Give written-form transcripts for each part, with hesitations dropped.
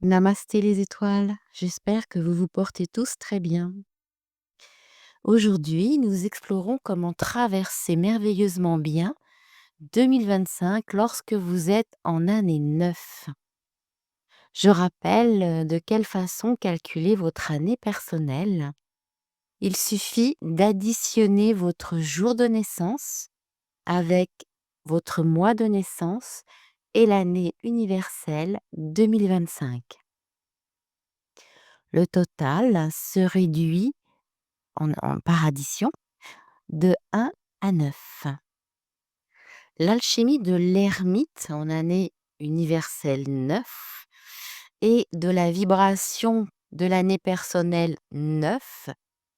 Namasté les étoiles, j'espère que vous vous portez tous très bien. Aujourd'hui, nous explorons comment traverser merveilleusement bien 2025 lorsque vous êtes en année 9. Je rappelle de quelle façon calculer votre année personnelle. Il suffit d'additionner votre jour de naissance avec votre mois de naissance et l'année universelle 2025. Le total se réduit par addition de 1 à 9. L'alchimie de l'ermite en année universelle 9 et de la vibration de l'année personnelle 9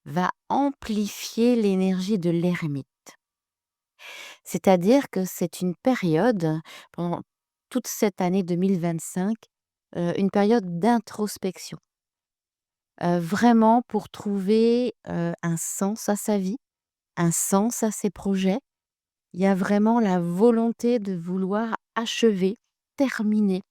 va amplifier l'énergie de l'ermite. C'est-à-dire que c'est une période, pendant toute cette année 2025, une période d'introspection. Vraiment pour trouver, un sens à sa vie, un sens à ses projets. Il y a vraiment la volonté de vouloir achever, terminer,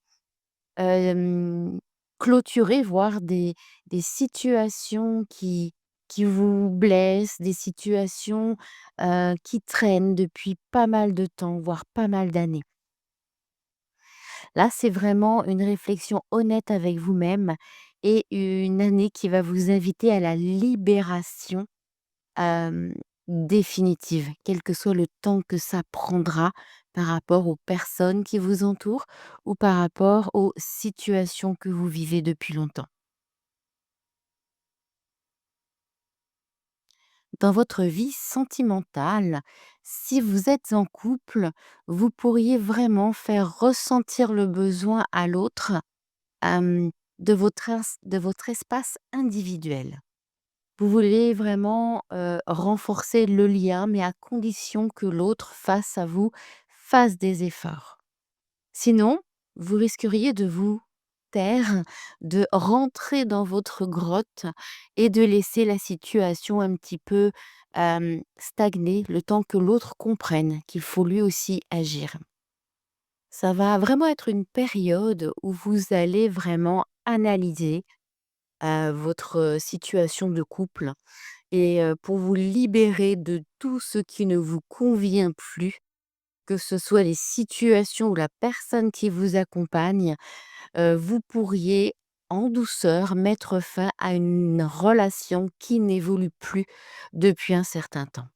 hem, clôturer, voire des situations qui vous blessent, des situations, qui traînent depuis pas mal de temps, voire pas mal d'années. Là, c'est vraiment une réflexion honnête avec vous-même et une année qui va vous inviter à la libération Hem, définitive, quel que soit le temps que ça prendra par rapport aux personnes qui vous entourent ou par rapport aux situations que vous vivez depuis longtemps. Dans votre vie sentimentale, si vous êtes en couple, vous pourriez vraiment faire ressentir le besoin à l'autre, hem, de votre espace individuel. Vous voulez vraiment, renforcer le lien, mais à condition que l'autre face à vous fasse des efforts. Sinon, vous risqueriez de vous taire, de rentrer dans votre grotte et de laisser la situation un petit peu, stagner le temps que l'autre comprenne qu'il faut lui aussi agir. Ça va vraiment être une période où vous allez vraiment analyser, votre situation de couple et pour vous libérer de tout ce qui ne vous convient plus, que ce soit les situations ou la personne qui vous accompagne, vous pourriez, en douceur, mettre fin à une relation qui n'évolue plus depuis un certain temps.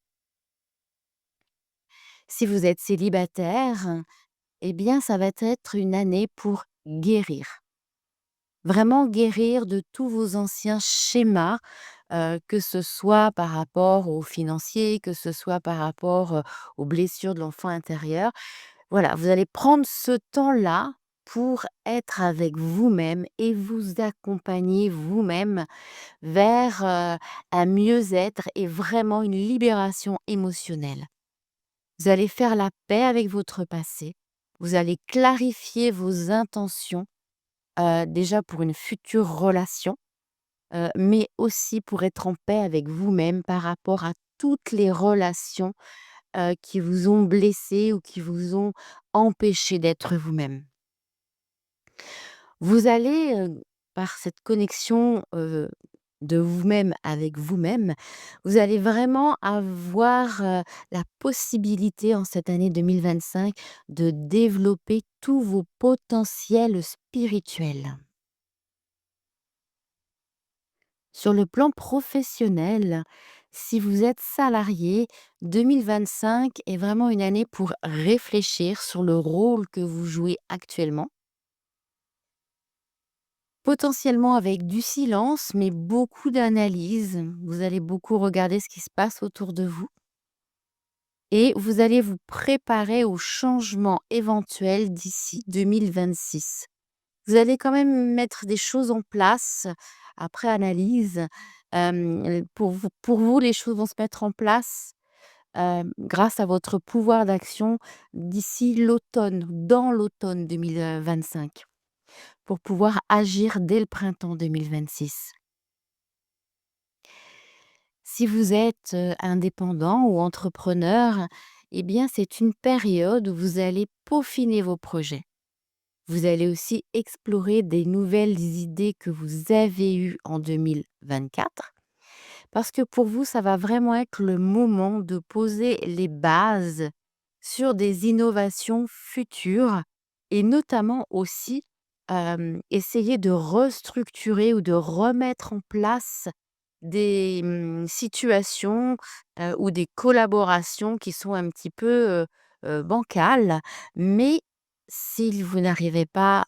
Si vous êtes célibataire, eh bien, ça va être une année pour guérir. Vraiment guérir de tous vos anciens schémas, que ce soit par rapport aux financiers, que ce soit par rapport, aux blessures de l'enfant intérieur. Voilà, vous allez prendre ce temps-là pour être avec vous-même et vous accompagner vous-même vers, un mieux-être et vraiment une libération émotionnelle. Vous allez faire la paix avec votre passé, vous allez clarifier vos intentions, déjà pour une future relation, mais aussi pour être en paix avec vous-même par rapport à toutes les relations, qui vous ont blessé ou qui vous ont empêché d'être vous-même. Vous allez, par cette connexion, de vous-même avec vous-même, vous allez vraiment avoir, la possibilité en cette année 2025 de développer tous vos potentiels spirituels. Sur le plan professionnel, si vous êtes salarié, 2025 est vraiment une année pour réfléchir sur le rôle que vous jouez actuellement. Potentiellement avec du silence, mais beaucoup d'analyse. Vous allez beaucoup regarder ce qui se passe autour de vous et vous allez vous préparer aux changements éventuels d'ici 2026. Vous allez quand même mettre des choses en place après analyse. Pour vous, les choses vont se mettre en place, grâce à votre pouvoir d'action d'ici l'automne, dans l'automne 2025, pour pouvoir agir dès le printemps 2026. Si vous êtes, indépendant ou entrepreneur, eh bien, c'est une période où vous allez peaufiner vos projets. Vous allez aussi explorer des nouvelles idées que vous avez eues en 2024, parce que pour vous, ça va vraiment être le moment de poser les bases sur des innovations futures et notamment aussi, essayer de restructurer ou de remettre en place des, situations, ou des collaborations qui sont un petit peu, bancales. Mais si vous n'arrivez pas,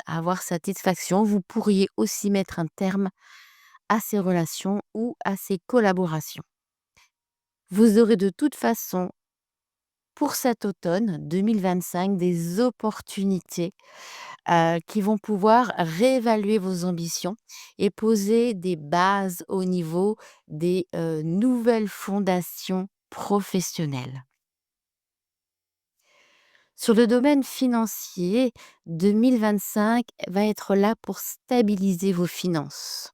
à avoir satisfaction, vous pourriez aussi mettre un terme à ces relations ou à ces collaborations. Vous aurez de toute façon, pour cet automne 2025, des opportunités, qui vont pouvoir réévaluer vos ambitions et poser des bases au niveau des, nouvelles fondations professionnelles. Sur le domaine financier, 2025 va être là pour stabiliser vos finances,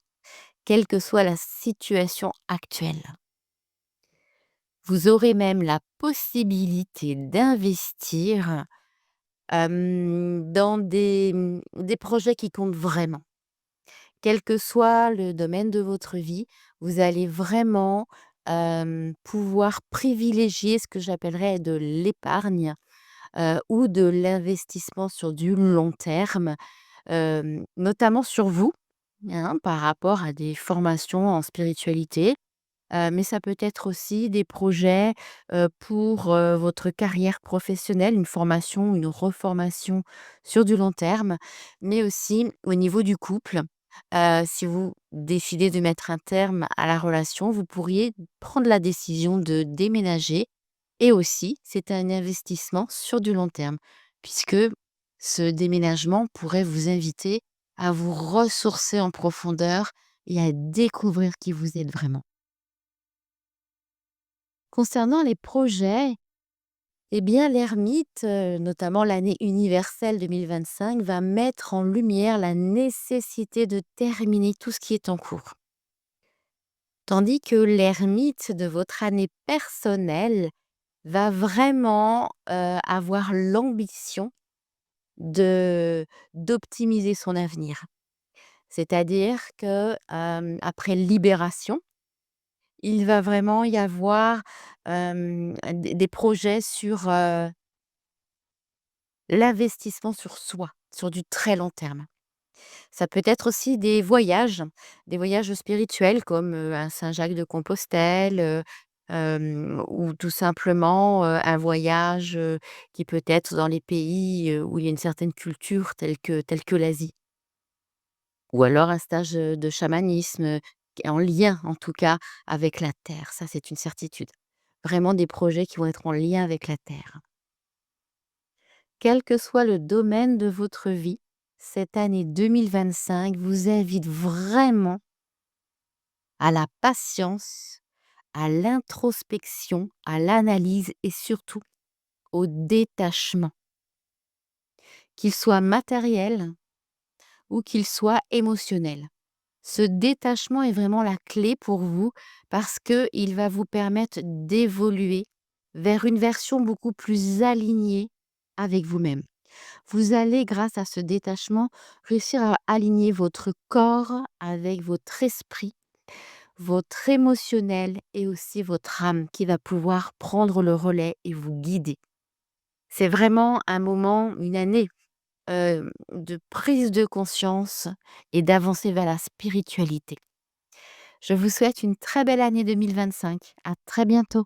quelle que soit la situation actuelle. Vous aurez même la possibilité d'investir, dans des projets qui comptent vraiment. Quel que soit le domaine de votre vie, vous allez vraiment, pouvoir privilégier ce que j'appellerais de l'épargne, ou de l'investissement sur du long terme, notamment sur vous, hein, par rapport à des formations en spiritualité. Mais ça peut être aussi des projets, pour, votre carrière professionnelle, une formation, une reformation sur du long terme, mais aussi au niveau du couple. Si vous décidez de mettre un terme à la relation, vous pourriez prendre la décision de déménager et aussi c'est un investissement sur du long terme, puisque ce déménagement pourrait vous inviter à vous ressourcer en profondeur et à découvrir qui vous êtes vraiment. Concernant les projets, eh bien l'ermite, notamment l'année universelle 2025, va mettre en lumière la nécessité de terminer tout ce qui est en cours. Tandis que l'ermite de votre année personnelle va vraiment, avoir l'ambition de d'optimiser son avenir. C'est-à-dire que, après libération, il va vraiment y avoir, des projets sur, l'investissement sur soi, sur du très long terme. Ça peut être aussi des voyages spirituels comme, un Saint-Jacques-de-Compostelle, ou tout simplement, un voyage, qui peut être dans les pays, où il y a une certaine culture telle que l'Asie. Ou alors un stage, de chamanisme, qui est en lien en tout cas avec la terre, ça c'est une certitude. Vraiment des projets qui vont être en lien avec la terre. Quel que soit le domaine de votre vie, cette année 2025 vous invite vraiment à la patience, à l'introspection, à l'analyse et surtout au détachement, qu'il soit matériel ou qu'il soit émotionnel. Ce détachement est vraiment la clé pour vous parce qu'il va vous permettre d'évoluer vers une version beaucoup plus alignée avec vous-même. Vous allez, grâce à ce détachement, réussir à aligner votre corps avec votre esprit, votre émotionnel et aussi votre âme qui va pouvoir prendre le relais et vous guider. C'est vraiment un moment, une année, de prise de conscience et d'avancer vers la spiritualité. Je vous souhaite une très belle année 2025. À très bientôt.